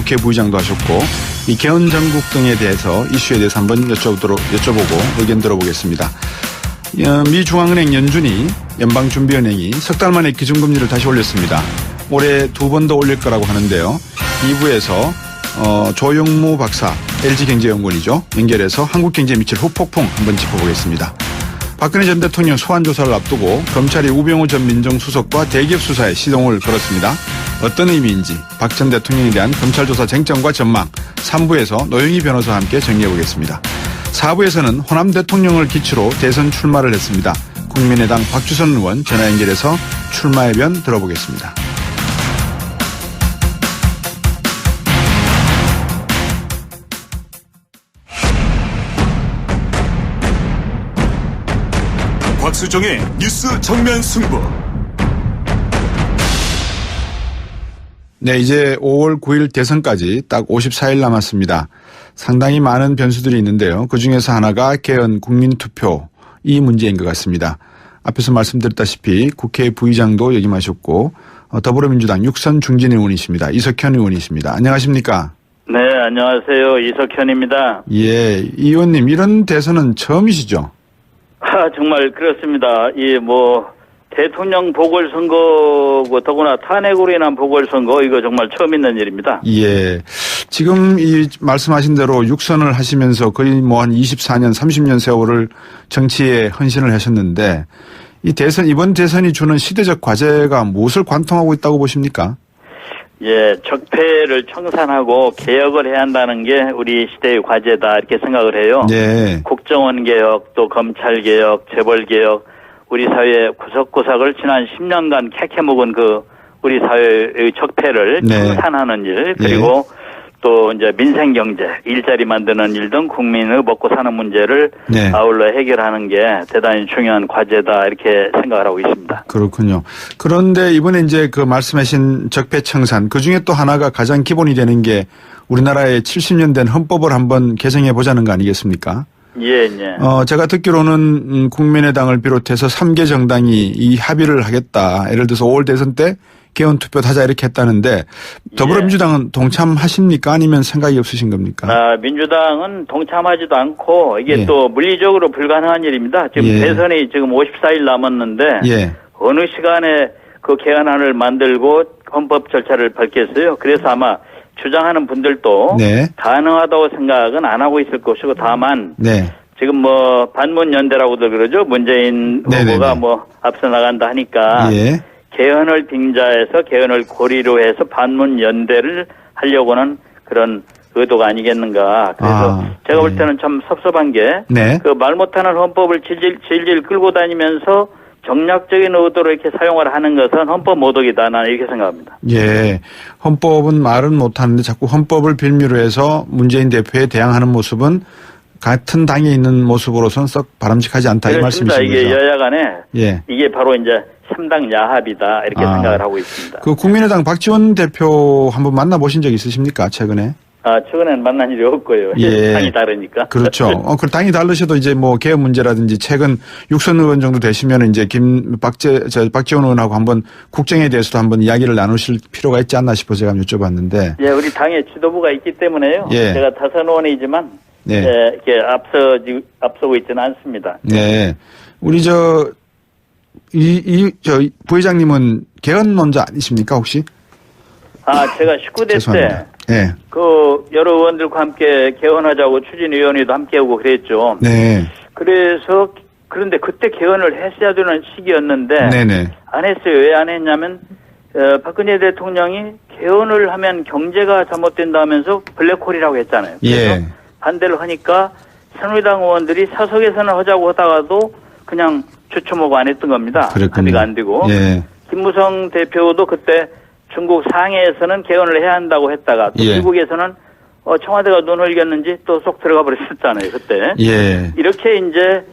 국회 부의장도 하셨고 이 개헌 전국 등에 대해서 이슈에 대해서 한번 여쭤보고 의견 들어보겠습니다. 미 중앙은행 연준이 연방준비은행이 석 달 만에 기준금리를 다시 올렸습니다. 올해 2번 더 올릴 거라고 하는데요. 2부에서 조영무 박사 LG경제연구원이죠. 연결해서 한국경제에 미칠 후폭풍 한번 짚어보겠습니다. 박근혜 전 대통령 소환조사를 앞두고 검찰이 우병우 전 민정수석과 대기업 수사에 시동을 걸었습니다. 어떤 의미인지 박 전 대통령에 대한 검찰 조사 쟁점과 전망 3부에서 노영희 변호사와 함께 정리해보겠습니다. 4부에서는 호남 대통령을 기치로 대선 출마를 했습니다. 국민의당 박주선 의원 전화 연결해서 출마 해변 들어보겠습니다. 박수정의 뉴스 정면 승부. 네, 이제 5월 9일 대선까지 딱 54일 남았습니다. 상당히 많은 변수들이 있는데요. 그중에서 하나가 개헌 국민투표 이 문제인 것 같습니다. 앞에서 말씀드렸다시피 국회 부의장도 역임하셨고 더불어민주당 육선 중진 의원이십니다. 이석현 의원이십니다. 안녕하십니까? 네, 안녕하세요. 이석현입니다. 예, 이 의원님 이런 대선은 처음이시죠? 정말 그렇습니다. 대통령 보궐선거고 더구나 탄핵으로 인한 보궐선거 이거 정말 처음 있는 일입니다. 예. 지금 이 말씀하신 대로 육선을 하시면서 거의 한 24년, 30년 세월을 정치에 헌신을 하셨는데 이번 대선이 주는 시대적 과제가 무엇을 관통하고 있다고 보십니까? 예, 적폐를 청산하고 개혁을 해야 한다는 게 우리 시대의 과제다 이렇게 생각을 해요. 네. 국정원 개혁, 또 검찰 개혁, 재벌 개혁, 우리 사회 구석구석을 지난 10년간 캐캐묵은 우리 사회의 적폐를 청산하는 일, 그리고 또 이제 민생 경제, 일자리 만드는 일 등 국민의 먹고 사는 문제를 아울러 해결하는 게 대단히 중요한 과제다 이렇게 생각을 하고 있습니다. 그렇군요. 그런데 이번에 이제 말씀하신 적폐 청산, 그 중에 또 하나가 가장 기본이 되는 게 우리나라의 70년 된 헌법을 한번 개정해 보자는 거 아니겠습니까? 예, 예. 제가 듣기로는 국민의당을 비롯해서 3개 정당이 이 합의를 하겠다. 예를 들어서 5월 대선 때 개헌 투표 하자 이렇게 했다는데 더불어민주당은 동참하십니까? 아니면 생각이 없으신 겁니까? 민주당은 동참하지도 않고 이게 또 물리적으로 불가능한 일입니다. 지금 대선이 지금 54일 남았는데 어느 시간에 그 개헌안을 만들고 헌법 절차를 밟겠어요. 그래서 아마 주장하는 분들도 가능하다고 생각은 안 하고 있을 것이고 다만 지금 반문연대라고도 그러죠. 문재인 후보가 앞서 나간다 하니까 개헌을 빙자해서 개헌을 고리로 해서 반문연대를 하려고는 그런 의도가 아니겠는가. 그래서 제가 볼 때는 참 섭섭한 게 말 못하는 헌법을 질질 끌고 다니면서 정략적인 의도로 이렇게 사용을 하는 것은 헌법 모독이다. 나는 이렇게 생각합니다. 예. 헌법은 말은 못하는데 자꾸 헌법을 빌미로 해서 문재인 대표에 대항하는 모습은 같은 당에 있는 모습으로서는 썩 바람직하지 않다. 이 말씀이신 거죠? 이게 여야 간에 이게 바로 이제 3당 야합이다. 이렇게 생각을 하고 있습니다. 국민의당 박지원 대표 한번 만나보신 적 있으십니까? 최근에? 최근에는 만난 일이 없고요. 당이 다르니까. 그렇죠. 그 당이 다르셔도 이제 개헌 문제라든지 최근 육선 의원 정도 되시면 이제 박지원 의원하고 한번 국정에 대해서도 한번 이야기를 나누실 필요가 있지 않나 싶어서 제가 여쭤봤는데. 예, 우리 당에 지도부가 있기 때문에요. 제가 다선 의원이지만 이렇게 앞서고 있지는 않습니다. 네. 우리 부회장님은 개헌론자 아니십니까 혹시? 제가 19대 때 여러 의원들과 함께 개헌하자고 추진위원회도 함께 하고 그랬죠. 그래서 그런데 그때 개헌을 했어야 되는 시기였는데 안 했어요. 왜 안 했냐면 박근혜 대통령이 개헌을 하면 경제가 잘못된다 하면서 블랙홀이라고 했잖아요. 그래서 반대를 하니까 새누리당 의원들이 사석에서는 하자고 하다가도 그냥 주춤하고 안 했던 겁니다. 합의가 안 되고. 김무성 대표도 그때 중국 상해에서는 개헌을 해야 한다고 했다가 또 미국에서는 청와대가 눈 흘겼는지 또 쏙 들어가 버렸었잖아요. 그때. 이렇게 이제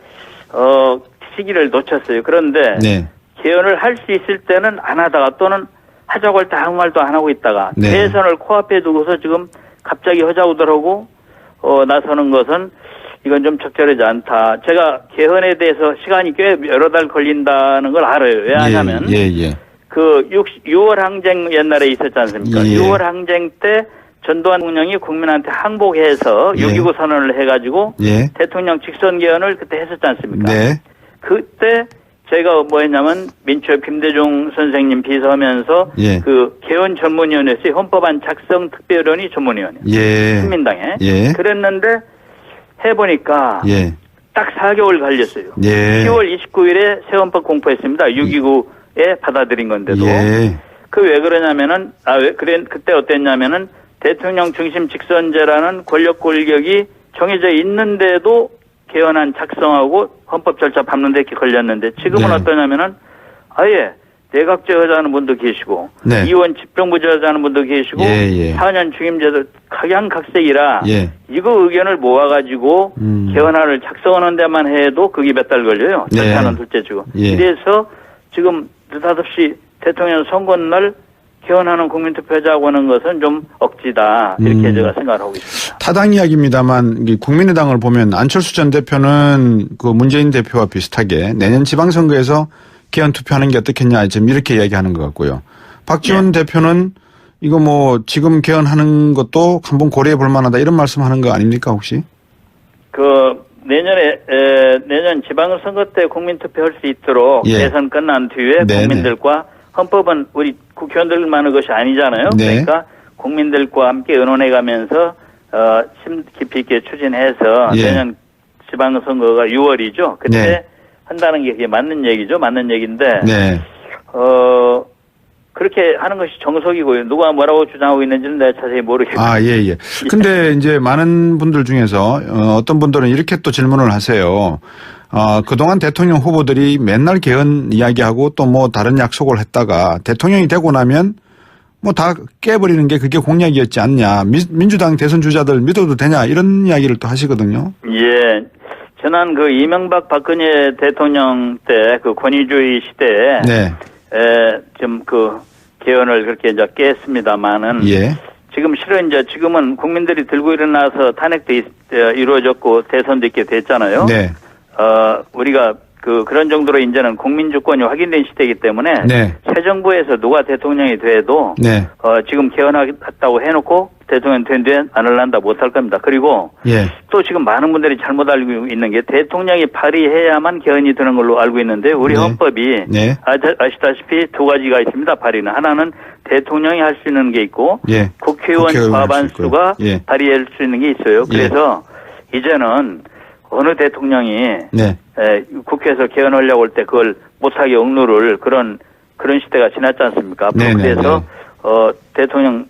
시기를 놓쳤어요. 그런데 개헌을 할 수 있을 때는 안 하다가 또는 하자고 할 때 아무 말도 안 하고 있다가 대선을 코앞에 두고서 지금 갑자기 하자고 들어오고 나서는 것은 이건 좀 적절하지 않다. 제가 개헌에 대해서 시간이 꽤 여러 달 걸린다는 걸 알아요. 왜 하냐면 6월 항쟁 옛날에 있었지 않습니까? 6월 항쟁 때 전두환 대통령이 국민한테 항복해서 예. 6.29 선언을 해가지고 예. 대통령 직선 개헌을 그때 했었지 않습니까? 네. 그때 제가 뭐 했냐면 민초협 김대중 선생님 비서하면서 예. 그 개헌 전문위원회에서 헌법안 작성 특별위원회 전문위원회. 예. 신민당에. 예. 그랬는데 해보니까 예. 딱 4개월 걸렸어요. 예. 10월 29일에 새 헌법 공포했습니다. 6.29에 받아들인 건데도. 예. 그 왜 그러냐면은 그때 어땠냐면은 대통령 중심 직선제라는 권력 골격이 정해져 있는데도 개헌안 작성하고 헌법 절차 밟는 데 이렇게 걸렸는데 지금은 네. 어떠냐면은 아예 내각제 하자는 분도 계시고 네. 이원 집정부제 하자는 분도 계시고 예. 4년 중임제도 각양각색이라 예. 이거 의견을 모아가지고 개헌안을 작성하는 데만 해도 그게 몇 달 걸려요. 네. 절차는 둘째치고. 예. 그래서 지금 느닷없이 대통령 선거날 개헌하는 국민투표하자고 하는 것은 좀 억지다. 이렇게 제가 생각을 하고 있습니다. 타당 이야기입니다만 국민의당을 보면 안철수 전 대표는 그 문재인 대표와 비슷하게 내년 지방선거에서 개헌 투표하는 게 어떻겠냐 지금 이렇게 이야기하는 것 같고요. 박지원 대표는 이거 뭐 지금 개헌하는 것도 한번 고려해 볼 만하다 이런 말씀하는 거 아닙니까 혹시? 그 내년 지방선거 때 국민투표할 수 있도록 예. 대선 끝난 뒤에 네네. 국민들과 헌법은 우리 국회의원들만의 것이 아니잖아요. 네. 그러니까 국민들과 함께 의논해가면서 심 깊이 있게 추진해서 예. 내년 지방선거가 6월이죠. 그때 네. 한다는 게 그게 맞는 얘기죠. 맞는 얘기인데 네. 그렇게 하는 것이 정석이고요. 누가 뭐라고 주장하고 있는지는 내가 자세히 모르겠고. 아, 예. 근데 이제 많은 분들 중에서 어떤 분들은 이렇게 또 질문을 하세요. 그동안 대통령 후보들이 맨날 개헌 이야기하고 또 뭐 다른 약속을 했다가 대통령이 되고 나면 뭐 다 깨버리는 게 그게 공약이었지 않냐. 민주당 대선 주자들 믿어도 되냐 이런 이야기를 또 하시거든요. 예. 지난 그 이명박 박근혜 대통령 때 그 권위주의 시대에 네. 좀 그 개헌을 그렇게 이제 깼습니다만은 예. 지금 실은 이제 지금은 국민들이 들고 일어나서 탄핵도 이루어졌고 대선도 있게 됐잖아요. 네. 우리가 그런 정도로 이제는 국민 주권이 확인된 시대이기 때문에 네. 새 정부에서 누가 대통령이 돼도 네. 지금 개헌하겠다고 해놓고 대통령 된 뒤에 안 할란다 못할 겁니다. 그리고 예. 또 지금 많은 분들이 잘못 알고 있는 게 대통령이 발의해야만 개헌이 되는 걸로 알고 있는데 우리 네. 헌법이 네. 아시다시피 두 가지가 있습니다. 발의는 하나는 대통령이 할 수 있는 게 있고 예. 국회의원 과반수가 예. 발의할 수 있는 게 있어요. 그래서 이제는 어느 대통령이 네. 국회에서 개헌하려고 할 때 그걸 못하게 억누를 그런 시대가 지났지 않습니까? 앞으로 네네, 그래서 대통령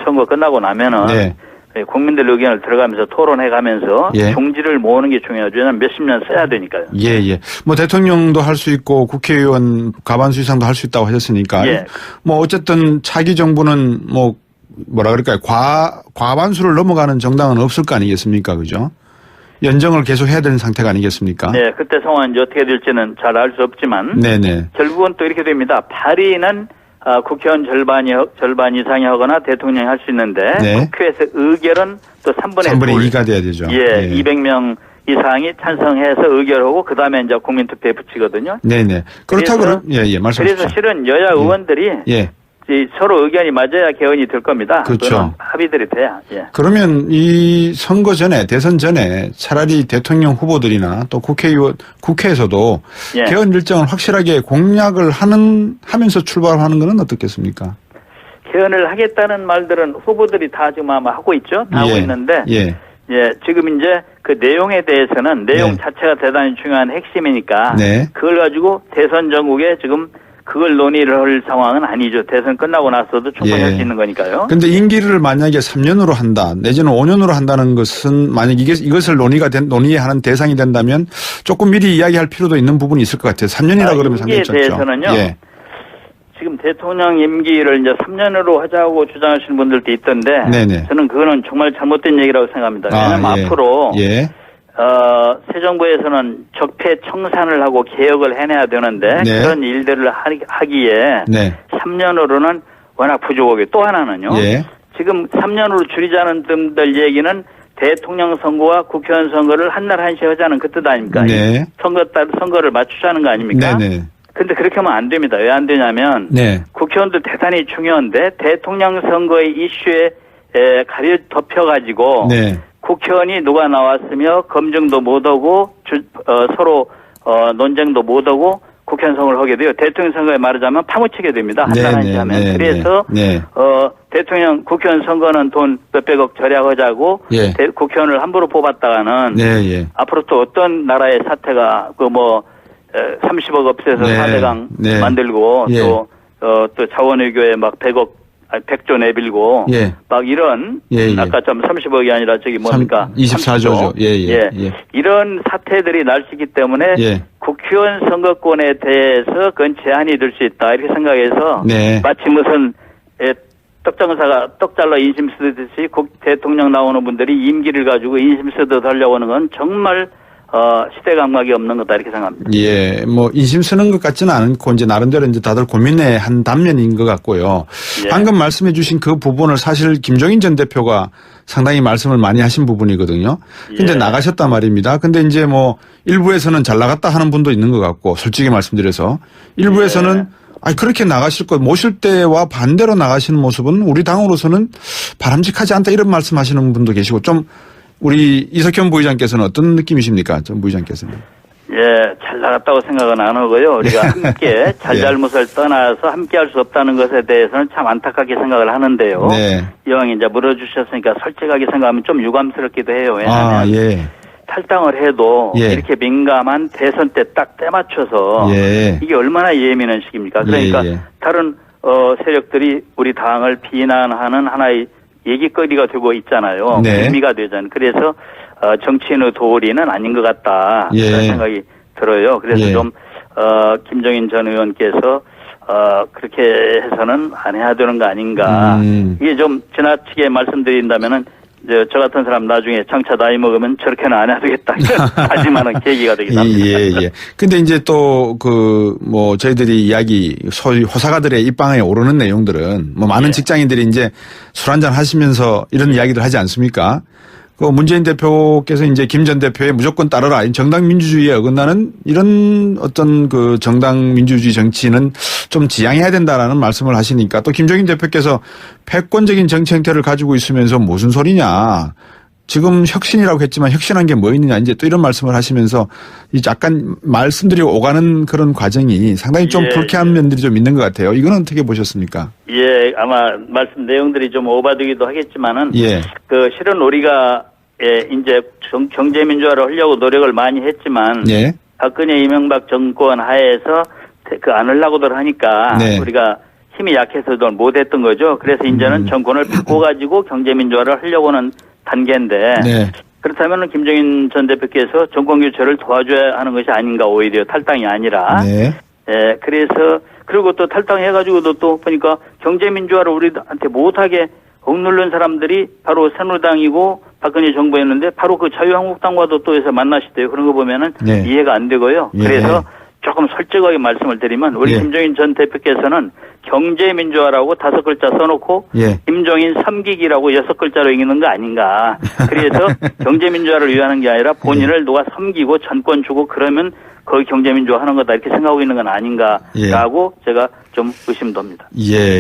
선거 끝나고 나면은 네. 국민들 의견을 들어가면서 토론해가면서 예. 종지를 모으는 게 중요하죠. 왜냐하면 몇십 년 써야 되니까요. 예. 뭐 대통령도 할 수 있고 국회의원 과반수 이상도 할 수 있다고 하셨으니까 예. 뭐 어쨌든 차기 정부는 뭐 뭐라 그럴까요? 과반수를 넘어가는 정당은 없을 거 아니겠습니까? 그죠? 연정을 계속 해야 되는 상태가 아니겠습니까? 네, 그때 상황이 어떻게 될지는 잘 알 수 없지만 네네. 결국은 또 이렇게 됩니다. 발의는 국회의원 절반 이상이 하거나 대통령이 할 수 있는데 네. 국회에서 의결은 또 3분의 2가 돼야 되죠. 예, 200명 이상이 찬성해서 의결하고 그다음에 이제 국민투표에 붙이거든요. 네네. 그렇다고 말씀하십시오. 그래서 실은 여야 의원들이 서로 의견이 맞아야 개헌이 될 겁니다. 그렇죠. 합의들이 돼야. 예. 그러면 이 선거 전에 대선 전에 차라리 대통령 후보들이나 또 국회에서도 예. 개헌 일정을 확실하게 공약을 하면서 출발하는 것은 어떻겠습니까? 개헌을 하겠다는 말들은 후보들이 다 지금 아마 하고 있죠. 다 하고 있는데 지금 이제 그 내용에 대해서는 내용 자체가 대단히 중요한 핵심이니까 그걸 가지고 대선 전국에 지금 그걸 논의를 할 상황은 아니죠. 대선 끝나고 나서도 충분히 할 수 있는 거니까요. 그런데 임기를 만약에 3년으로 한다 내지는 5년으로 한다는 것은 만약 이것을 논의하는 대상이 된다면 조금 미리 이야기할 필요도 있는 부분이 있을 것 같아요. 3년이라 그러면 상당히 짧죠. 임기에 대해서는요. 지금 대통령 임기를 이제 3년으로 하자고 주장하시는 분들도 있던데 저는 그거는 정말 잘못된 얘기라고 생각합니다. 왜냐하면 앞으로 새 정부에서는 적폐 청산을 하고 개혁을 해내야 되는데 그런 일들을 하기에 3년으로는 워낙 부족하게 또 하나는요. 지금 3년으로 줄이자는 분들 얘기는 대통령 선거와 국회의원 선거를 한날 한시에 하자는 그 뜻 아닙니까? 선거를 맞추자는 거 아닙니까? 근데 그렇게 하면 안 됩니다. 왜 안 되냐면 국회의원들 대단히 중요한데 대통령 선거의 이슈에 가려 덮여가지고 네. 국회의원이 누가 나왔으며 검증도 못하고 서로 논쟁도 못하고 국회의원 선거를 하게 돼요. 대통령 선거에 말하자면 파묻히게 됩니다. 한단한시 하면. 그래서 대통령 국회의원 선거는 돈 몇백억 절약하자고 예. 국회의원을 함부로 뽑았다가는 앞으로 또 어떤 나라의 사태가 30억 없애서 4대강 만들고 또 자원외교에 막 100조 내빌고 막 이런 아까 좀 30억이 아니라 저기 뭡니까 24조죠. 이런 사태들이 날 수 있기 때문에 국회의원 선거권에 대해서 그건 제한이 될 수 있다 이렇게 생각해서 마치 무슨 떡장사가 떡 잘라 인심 쓰듯이 대통령 나오는 분들이 임기를 가지고 인심 쓰듯 하려고 하는 건 정말 시대 감각이 없는 거다 이렇게 생각합니다. 예, 뭐 인심 쓰는 것 같지는 않고 이제 나름대로 이제 다들 고민의 한 단면인 것 같고요. 방금 말씀해주신 그 부분을 사실 김종인 전 대표가 상당히 말씀을 많이 하신 부분이거든요. 근데 나가셨단 말입니다. 근데 이제 뭐 일부에서는 잘 나갔다 하는 분도 있는 것 같고 솔직히 말씀드려서 일부에서는 그렇게 나가실 것 모실 때와 반대로 나가시는 모습은 우리 당으로서는 바람직하지 않다 이런 말씀하시는 분도 계시고 좀. 우리 이석현 부의장께서는 어떤 느낌이십니까? 전 부의장께서는. 잘 나갔다고 생각은 안 하고요. 우리가 함께 잘잘못을 떠나서 함께 할 수 없다는 것에 대해서는 참 안타깝게 생각을 하는데요. 이왕 이제 물어주셨으니까 솔직하게 생각하면 좀 유감스럽기도 해요. 왜냐하면 탈당을 해도 이렇게 민감한 대선 때 딱 때 맞춰서 이게 얼마나 예민한 시기입니까? 그러니까 다른 세력들이 우리 당을 비난하는 하나의 얘기거리가 되고 있잖아요. 의미가 되잖아요. 그래서 정치인의 도리는 아닌 것 같다. 그런 생각이 들어요. 그래서 좀 김종인 전 의원께서 그렇게 해서는 안 해야 되는 거 아닌가. 이게 좀 지나치게 말씀드린다면은 저 같은 사람 나중에 장차 나이 먹으면 저렇게는 안 해야 되겠다. 하지만은 계기가 되기도 합니다. 근데 이제 또 뭐 저희들이 이야기 소위 호사가들의 입방에 오르는 내용들은 뭐 많은 직장인들이 이제 술 한잔 하시면서 이런 이야기를 하지 않습니까? 그 문재인 대표께서 이제 김 전 대표의 무조건 따르라. 정당 민주주의에 어긋나는 이런 어떤 그 정당 민주주의 정치는 좀 지양해야 된다라는 말씀을 하시니까 또 김종인 대표께서 패권적인 정치 행태를 가지고 있으면서 무슨 소리냐. 지금 혁신이라고 했지만 혁신한 게 뭐 있느냐. 이제 또 이런 말씀을 하시면서 약간 말씀드리고 오가는 그런 과정이 상당히 좀 불쾌한 면들이 좀 있는 것 같아요. 이건 어떻게 보셨습니까? 아마 말씀 내용들이 좀 오바되기도 하겠지만은 실은 우리가 이제 경제민주화를 하려고 노력을 많이 했지만 박근혜 이명박 정권 하에서 안 하려고들 하니까 우리가 힘이 약해서도 못했던 거죠. 그래서 이제는 정권을 바꿔가지고 경제민주화를 하려고 하는 단계인데 그렇다면 김종인 전 대표께서 정권 교체를 도와줘야 하는 것이 아닌가 오히려 탈당이 아니라 그래서 그리고 또 탈당해가지고도 또 보니까 경제민주화를 우리한테 못하게 억누른 사람들이 바로 새누리당이고 박근혜 정부였는데 바로 그 자유한국당과도 또 해서 만나시대요. 그런 거 보면은 이해가 안 되고요. 그래서 조금 솔직하게 말씀을 드리면 우리 김종인 전 대표께서는 경제민주화라고 5글자 써놓고 김종인 섬기기라고 6글자로 읽는 거 아닌가. 그래서 경제민주화를 위하는 게 아니라 본인을 누가 섬기고 전권 주고 그러면 거기 경제민주화 하는 거다 이렇게 생각하고 있는 건 아닌가라고 제가 좀 의심됩니다.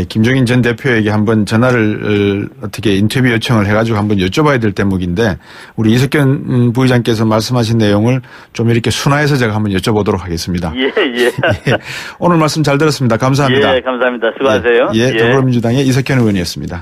김종인 전 대표에게 한번 전화를 어떻게 인터뷰 요청을 해가지고 한번 여쭤봐야 될 대목인데 우리 이석현 부의장께서 말씀하신 내용을 좀 이렇게 순화해서 제가 한번 여쭤보도록 하겠습니다. 오늘 말씀 잘 들었습니다. 감사합니다. 감사합니다. 수고하세요. 더불어민주당의 이석현 의원이었습니다.